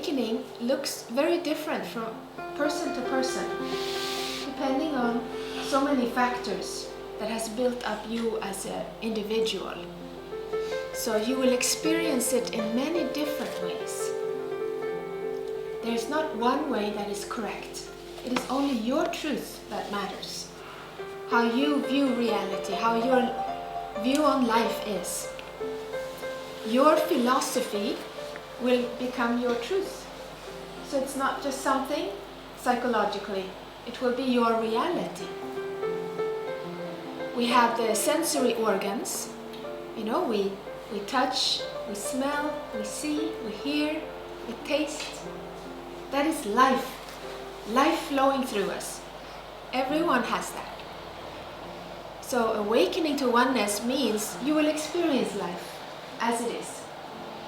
awakening looks very different from person to person, depending on so many factors that has built up you as an individual. So you will experience it in many different ways. There is not one way that is correct. It is only your truth that matters. How you view reality, how your view on life is. Your philosophy will become your truth. So it's not just something psychologically, it will be your reality. We have the sensory organs, you know, we touch, we smell, we see, we hear, we taste. That is life flowing through us. Everyone has that. So awakening to oneness means you will experience life as it is.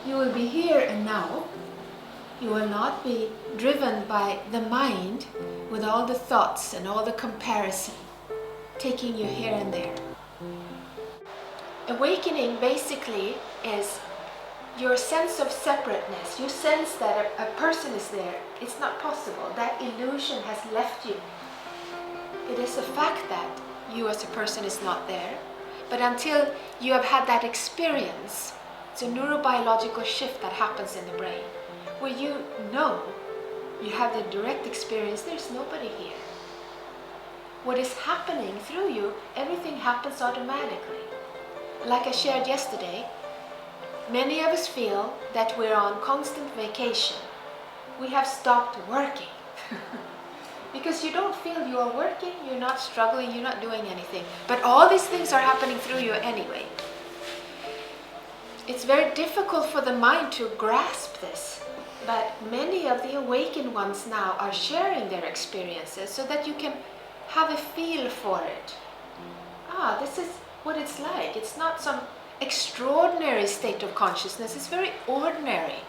You will be here and now. You will not be driven by the mind with all the thoughts and all the comparison, taking you here and there. Awakening basically is your sense of separateness. You sense that a person is there. It's not possible. That illusion has left you. It is a fact that you as a person is not there. But until you have had that experience, it's a neurobiological shift that happens in the brain, where you know, you have the direct experience, there's nobody here. What is happening through you, everything happens automatically. Like I shared yesterday, many of us feel that we're on constant vacation. We have stopped working. Because you don't feel you are working, you're not struggling, you're not doing anything. But all these things are happening through you anyway. It's very difficult for the mind to grasp this. But many of the awakened ones now are sharing their experiences so that you can have a feel for it. This is what it's like. It's not some extraordinary state of consciousness. It's very ordinary.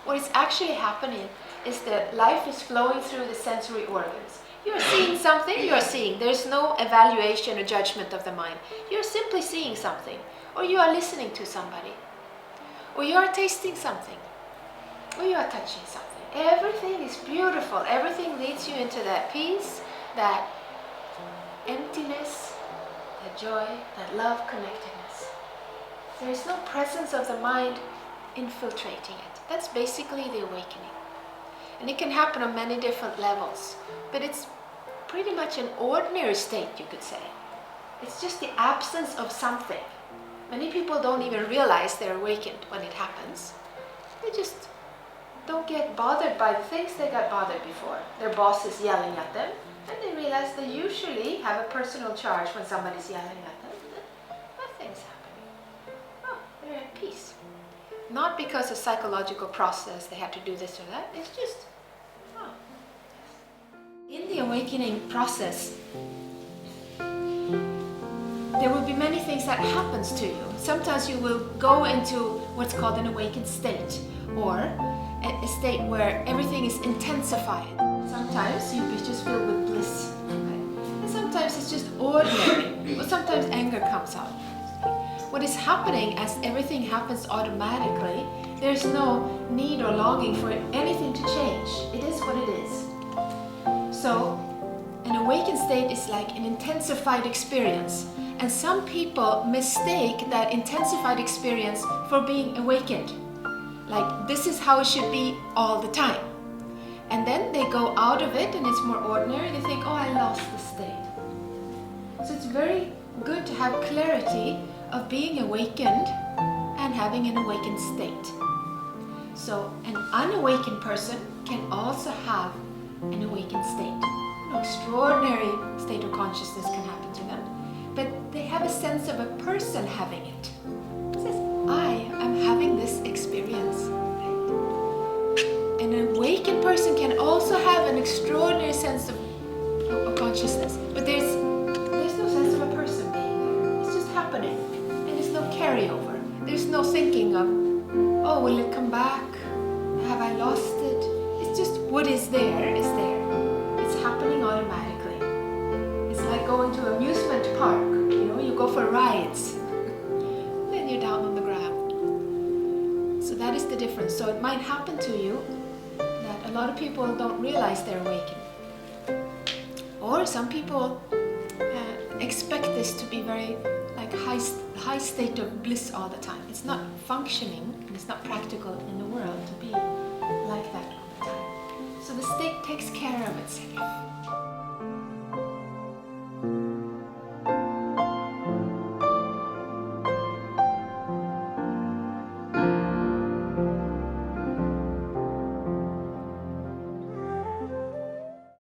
What is actually happening is that life is flowing through the sensory organs. You're seeing something, you're seeing. There's no evaluation or judgment of the mind. You're simply seeing something. Or you are listening to somebody. Or you are tasting something. Or you are touching something. Everything is beautiful. Everything leads you into that peace, that emptiness, that joy, that love, connectedness. There is no presence of the mind infiltrating it. That's basically the awakening. And it can happen on many different levels. But it's pretty much an ordinary state, you could say. It's just the absence of something. Many people don't even realize they're awakened when it happens. They just don't get bothered by the things they got bothered before. Their boss is yelling at them, and they realize they usually have a personal charge when somebody's yelling at them. Nothing's happening. They're at peace. Not because of psychological process, they have to do this or that. It's just, In the awakening process, there will be many things that happens to you. Sometimes you will go into what's called an awakened state, or a state where everything is intensified. Sometimes you'll be just filled with bliss, okay? And sometimes it's just ordinary, or sometimes anger comes out. What is happening as everything happens automatically, there's no need or longing for anything to change. It is what it is. So, an awakened state is like an intensified experience. And some people mistake that intensified experience for being awakened. Like, this is how it should be all the time. And then they go out of it and it's more ordinary. They think, I lost the state. So it's very good to have clarity of being awakened and having an awakened state. So an unawakened person can also have an awakened state. An extraordinary state of consciousness can happen to them. But they have a sense of a person having it. It says, I am having this experience. An awakened person can also have an extraordinary sense of consciousness. But there's no sense of a person being there. It's just happening. And there's no carryover. There's no thinking of, will it come back? Have I lost it? It's just what is there is there. It's happening automatically. It's like going to an amusement park. You go for rides. Then you're down on the ground. So that is the difference. So it might happen to you A lot of people don't realize they're awakened. Or some people expect this to be very like high state of bliss all the time. It's not functioning, and it's not practical in the world to be like that all the time. So the state takes care of itself.